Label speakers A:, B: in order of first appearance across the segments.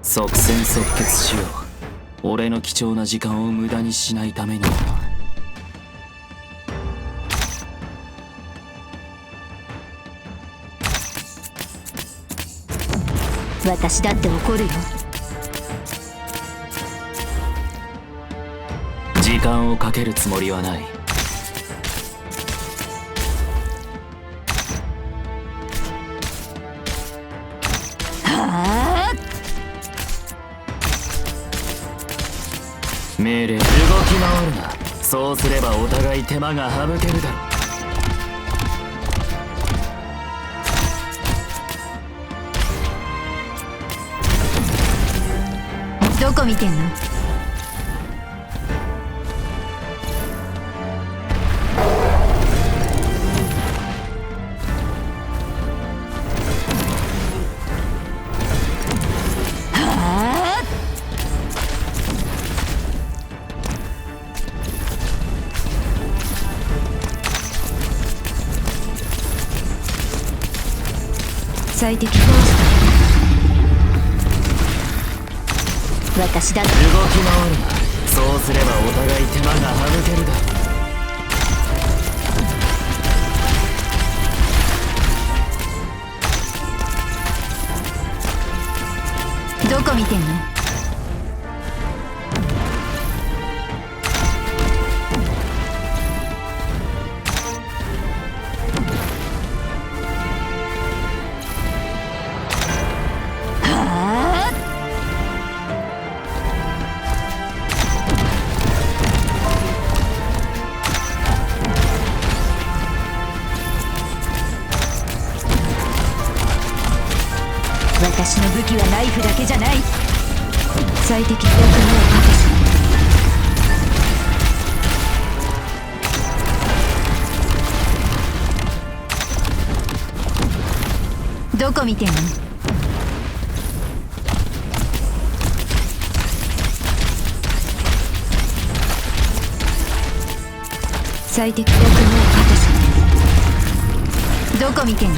A: 即戦即決しよう。俺の貴重な時間を無駄にしないためにも。
B: 私だって怒るよ。
A: 時間をかけるつもりはない。
B: はあ、
A: 命令動き回るな。そうすればお互い手間が省けるだろう。
B: どこ見てんの？はあ、最適コースだ。私だって
A: 動き回るな。そうすればお互い手間が省けるだろ
B: う。どこ見てんの？はあ、私の武器はナイフだけじゃない。最適フォークにはパス。どこ見てんの？最適フォークにはパス。どこ見てんの？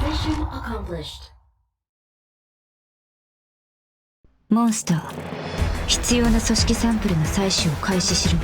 C: Mission accomplished.
B: モンスター、必要な組織サンプルの採取を開始しろ。